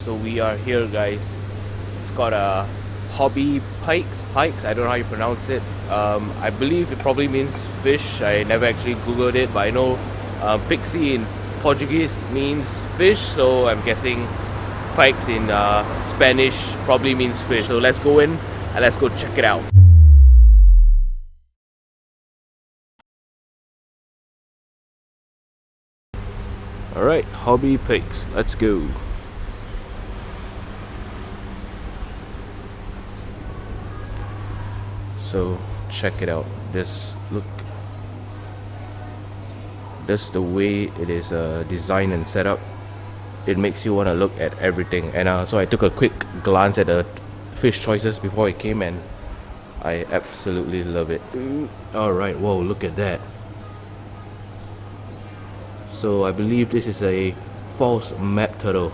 So we are here, guys. It's got a Hobby Peix. I don't know how you pronounce it. I believe it probably means fish. I never actually googled it, but I know pixie in Portuguese means fish, so I'm guessing Peix in Spanish probably means fish. So let's go in and let's go check it out. Alright, Hobby Peix. Let's go. So check it out. Just look. That's the way it is designed and set up. It makes you want to look at everything. And so I took a quick glance at the fish choices before it came, and I absolutely love it. Alright, whoa, look at that. So I believe this is a false map turtle.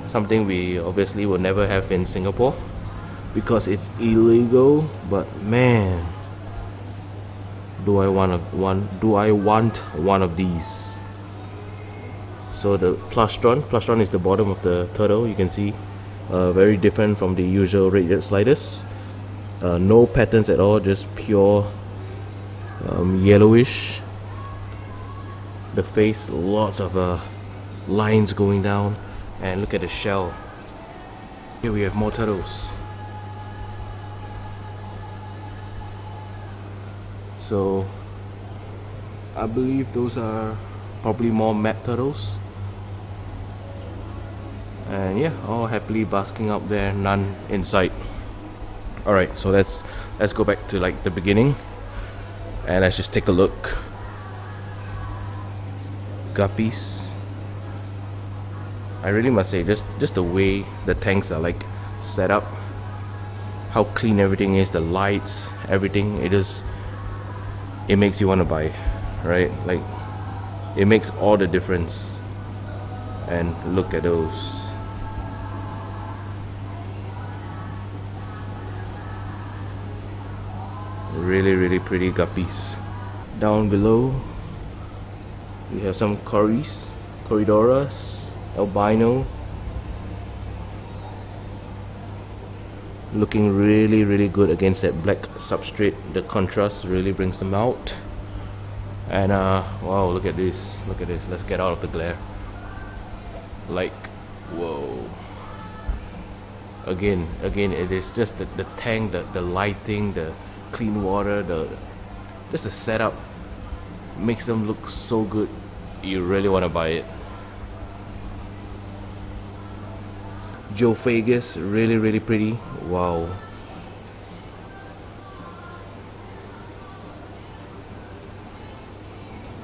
Something we obviously will never have in Singapore because it's illegal, but man, do I want one of these. So the plastron is the bottom of the turtle. You can see very different from the usual red sliders. No patterns at all, just pure yellowish. The face, lots of lines going down, and look at the shell. Here we have more turtles. So I believe those are probably more map turtles, and yeah, all happily basking up there, none in sight. Alright, so let's go back to like the beginning and let's just take a look. Guppies. I really must say, just the way the tanks are like set up, how clean everything is, the lights, everything, it makes you want to buy, right? Like, it makes all the difference. And look at those. Really pretty guppies. Down below we have some corridoras, albino, looking really good against that black substrate. The contrast really brings them out. And wow, look at this, let's get out of the glare. Like, whoa, again it is just the tank, the lighting, the clean water, just the setup makes them look so good. You really want to buy it. Geophagus, really pretty. Wow.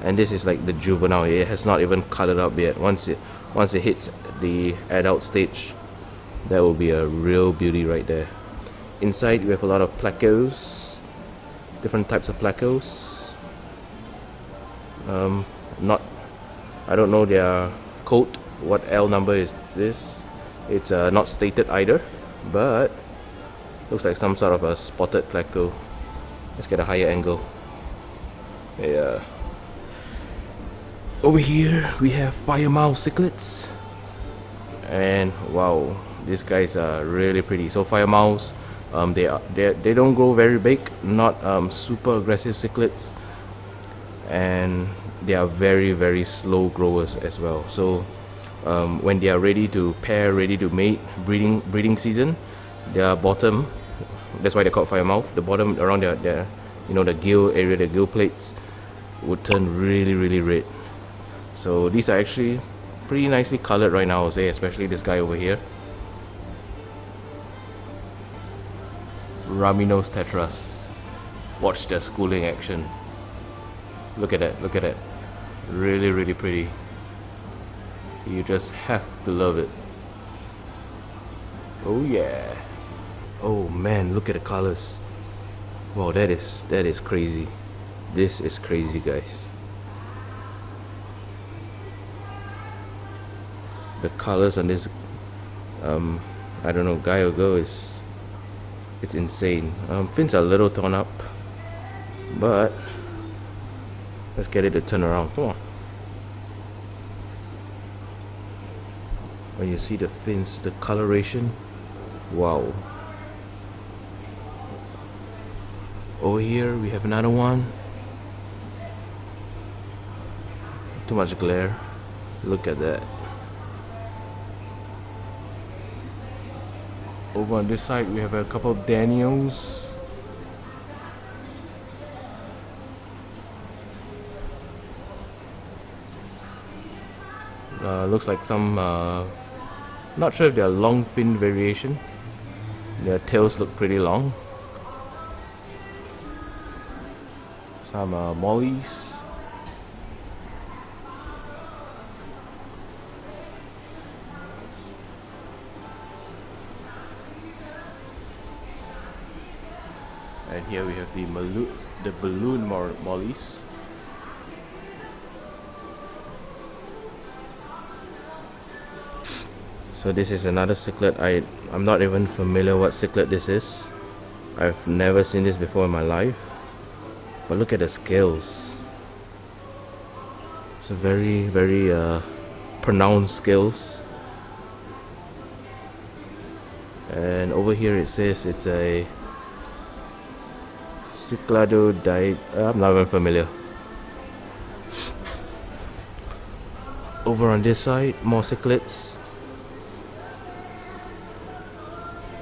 And this is like the juvenile. It has not even colored up yet. Once it hits the adult stage, that will be a real beauty right there. Inside you have a lot of placos, different types of placos. I don't know their code. What L number is this? It's not stated either, but looks like some sort of a spotted placo. Let's get a higher angle. Yeah. Over here we have firemouth cichlids, and wow, these guys are really pretty. So firemouths, they don't grow very big, not super aggressive cichlids, and they are very slow growers as well. So when they are ready to pair, ready to mate, breeding season, their bottom, that's why they're called firemouth, the bottom around their the gill area, the gill plates, would turn really red. So these are actually pretty nicely colored right now, I would say, especially this guy over here. Raminos tetras. Watch their schooling action. Look at that. Really pretty. You just have to love it. Oh yeah. Oh man, look at the colors. Wow, that is crazy. This is crazy, guys. The colors on this I don't know, guy or girl, it's insane. Fins are a little torn up, but let's get it to turn around. Come on. When you see the fins, the coloration, wow. Over here we have another one. Too much glare. Look at that. Over on this side we have a couple of Daniels. Looks like some, not sure if they're long fin variation. Their tails look pretty long. Some mollies. And here we have the balloon mollies. So this is another cichlid. I'm not even familiar what cichlid this is. I've never seen this before in my life. But look at the scales. It's a very, very pronounced scales. And over here it says it's a Cichlids. I'm not even familiar. Over on this side, more cichlids.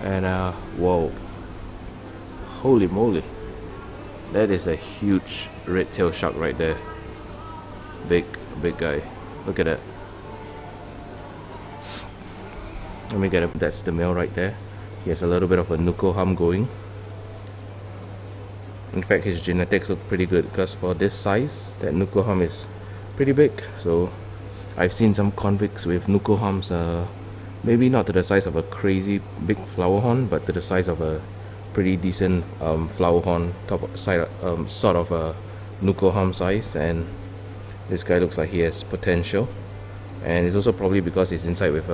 And whoa, holy moly, that is a huge red-tailed shark right there. Big guy. Look at that. Let me get it. That's the male right there. He has a little bit of a nuko hum going. In fact, his genetics look pretty good because for this size, that nuko hum is pretty big. So I've seen some convicts with nuko hums, maybe not to the size of a crazy big flower horn, but to the size of a pretty decent flower horn, sort of a nuko hum size. And this guy looks like he has potential, and it's also probably because he's inside with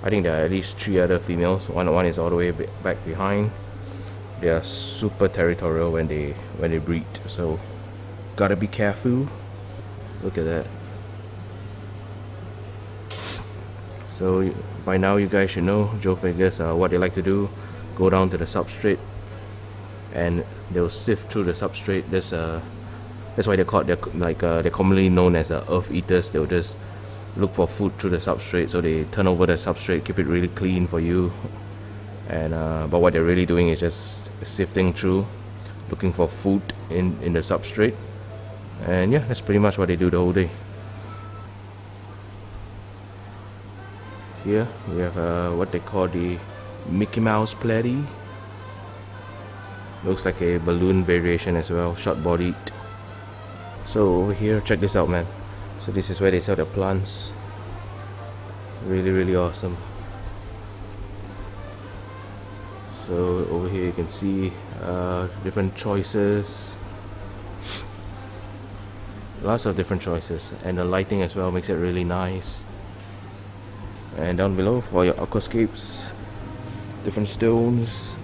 I think there are at least 3 other females. One is all the way back behind. They are super territorial when they breed, so gotta be careful. Look at that. So by now you guys should know, Joe figures, what they like to do. Go down to the substrate and they'll sift through the substrate. That's why they're commonly known as earth eaters. They'll just look for food through the substrate, so they turn over the substrate, keep it really clean for you. And but what they're really doing is just sifting through, looking for food in the substrate. And yeah, that's pretty much what they do the whole day. Here we have what they call the Mickey Mouse platy. Looks like a balloon variation as well, short bodied. So over here, check this out, man. So this is where they sell the plants. Really awesome. So over here you can see different choices. Lots of different choices, and the lighting as well makes it really nice. And down below for your aquascapes, different stones,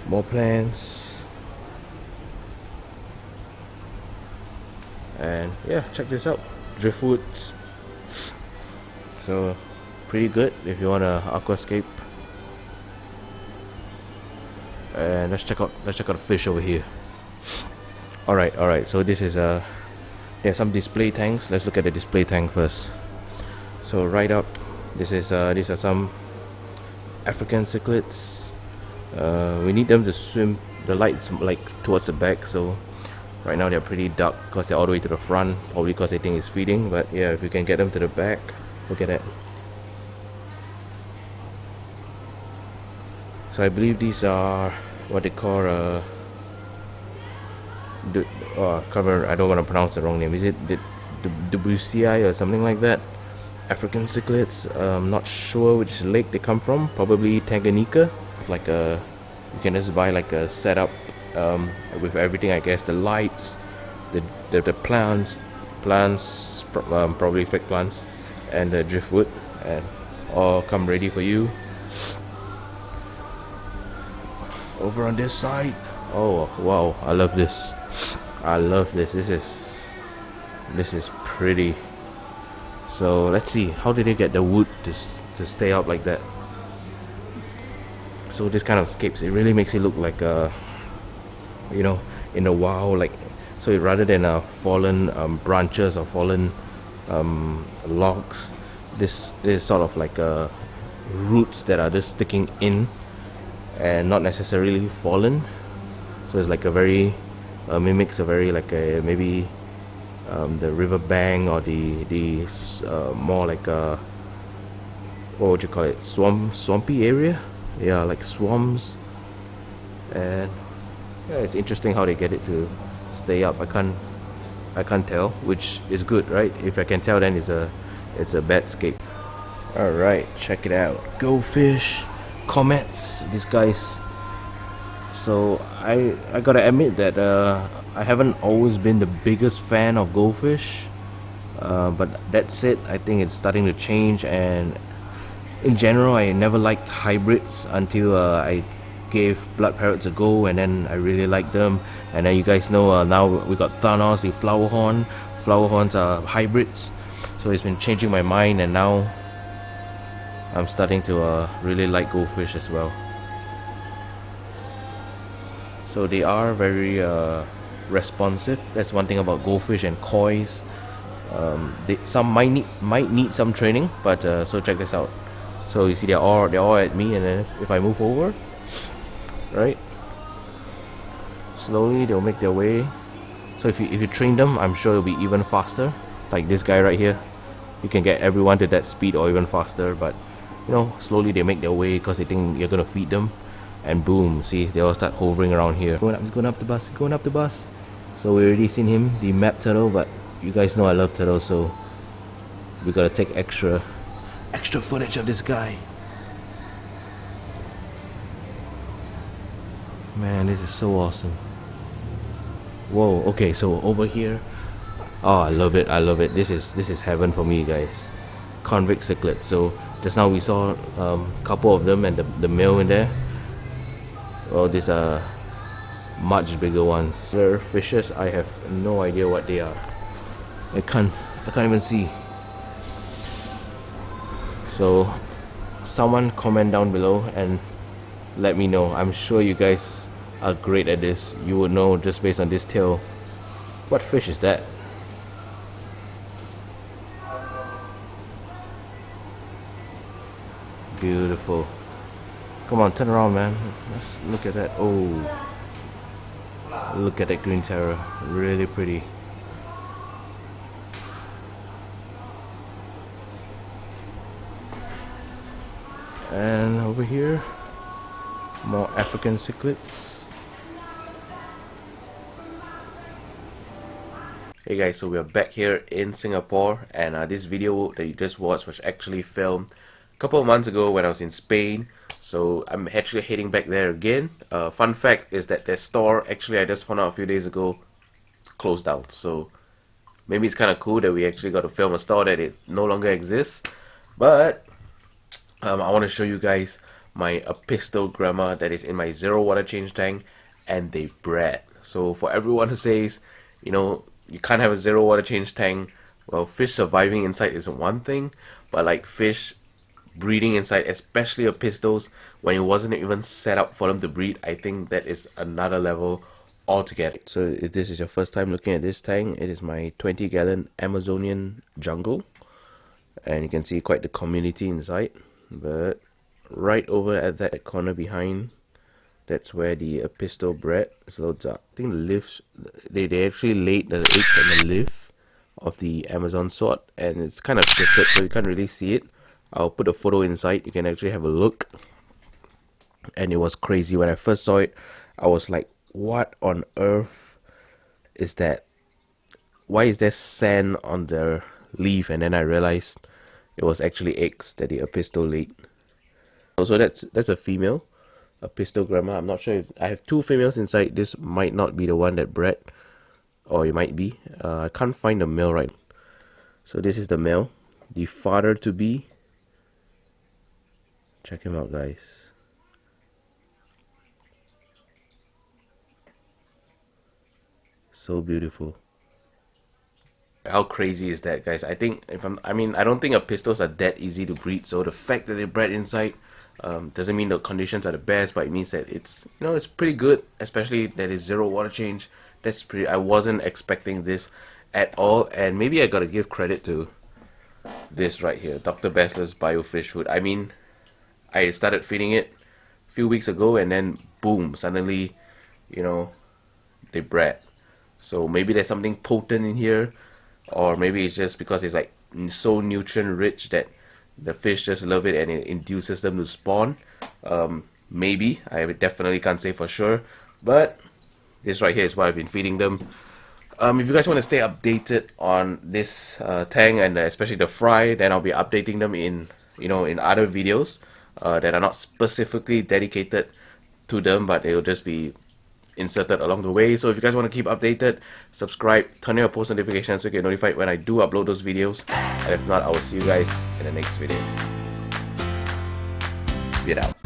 more plants, and yeah, check this out, driftwoods. So pretty good if you want an aquascape. And let's check out the fish over here. Alright, so this is there are some display tanks. Let's look at the display tank first. So right up, these are some African cichlids. We need them to swim. The light's like towards the back, so right now they're pretty dark because they're all the way to the front, probably because they think it's feeding. But yeah, if we can get them to the back, look at that. So I believe these are what they call I don't want to pronounce the wrong name. Is it the Debussy or something like that? African cichlids. I'm not sure which lake they come from. Probably Tanganyika. Like you can just buy like a setup with everything. I guess the lights, the plants, probably fake plants, and the driftwood, and all come ready for you. Over on this side, oh wow, I love this. This is pretty. So let's see, how did they get the wood to stay up like that? So this kind of scapes, it really makes it look like you know, in the wild, like, so rather than fallen branches or fallen logs, this is sort of like roots that are just sticking in and not necessarily fallen. So it's like a very mimics a very like a maybe the river bank, or the more like a, what would you call it, swampy area, yeah, like swamps. And yeah, it's interesting how they get it to stay up. I can't tell, which is good, right? If I can tell, then it's a bad scape. All right, check it out. Goldfish, comets, these guys. So I gotta admit that I haven't always been the biggest fan of goldfish, but that said, I think it's starting to change. And in general, I never liked hybrids until I gave blood parrots a go, and then I really liked them. And then you guys know, now we got Thanos, the flowerhorn. Flowerhorns are hybrids, so it's been changing my mind, and now I'm starting to really like goldfish as well. So they are very responsive. That's one thing about goldfish and koi's. Some might need some training, but so check this out. So you see, they're all at me, and then if I move over, right, slowly they'll make their way. So if you train them, I'm sure it'll be even faster. Like this guy right here, you can get everyone to that speed or even faster. But you know, slowly they make their way because they think you're gonna feed them, and boom, see, they all start hovering around here. Going up the bus, going up the bus. So we already seen him, the map turtle, but you guys know I love turtles, so we gotta take extra footage of this guy. Man, this is so awesome. Whoa, okay, so over here, oh, I love it, I love it. This is heaven for me, guys. Convict Cichlid. So just now we saw a couple of them, and the male in there. Oh, these are much bigger ones. They're fishes. I have no idea what they are. I can't even see. So someone comment down below and let me know. I'm sure you guys are great at this. You would know just based on this tail. What fish is that? Beautiful. Come on, turn around, man. Let's look at that. Oh, look at that green terror. Really pretty. And over here, more African cichlids. Hey guys, so we are back here in Singapore, and this video that you just watched was actually filmed a couple of months ago when I was in Spain. So I'm actually heading back there again. Fun fact is that their store, actually I just found out a few days ago, closed down. So maybe it's kind of cool that we actually got to film a store that it no longer exists. But I want to show you guys my apistogramma that is in my zero water change tank, and they bred. So for everyone who says, you know, you can't have a zero water change tank, well, fish surviving inside is one thing, but like fish breeding inside, especially apistos, when it wasn't even set up for them to breed, I think that is another level altogether. So if this is your first time looking at this tank, it is my 20-gallon Amazonian jungle, and you can see quite the community inside. But right over at that corner behind, that's where the apisto bred. So I think the leaves, they actually laid the eggs on the leaf of the Amazon sort, and it's kind of shifted, so you can't really see it. I'll put a photo inside, you can actually have a look. And it was crazy. When I first saw it, I was like, what on earth is that? Why is there sand on the leaf? And then I realized it was actually eggs that the apisto laid. So that's a female apistogramma. I'm not sure if I have two females inside. This might not be the one that bred, or it might be. I can't find the male right. So this is the male, the father to be. Check him out, guys. So beautiful. How crazy is that, guys? I think I mean, I don't think a pistols are that easy to breed. So the fact that they bred inside doesn't mean the conditions are the best, but it means that it's, you know, it's pretty good. Especially that it's 0 water change. That's pretty. I wasn't expecting this at all, and maybe I gotta give credit to this right here, Dr Bassleer Biofish Food. I mean, I started feeding it a few weeks ago, and then boom, suddenly, you know, they bred. So maybe there's something potent in here, or maybe it's just because it's like so nutrient rich that the fish just love it and it induces them to spawn. Maybe, I definitely can't say for sure, but this right here is what I've been feeding them. If you guys want to stay updated on this tank, and especially the fry, then I'll be updating them in, you know, in other videos that are not specifically dedicated to them, but they'll just be inserted along the way. So if you guys want to keep updated, subscribe, turn on your post notifications so you get notified when I do upload those videos. And if not, I will see you guys in the next video. Get out.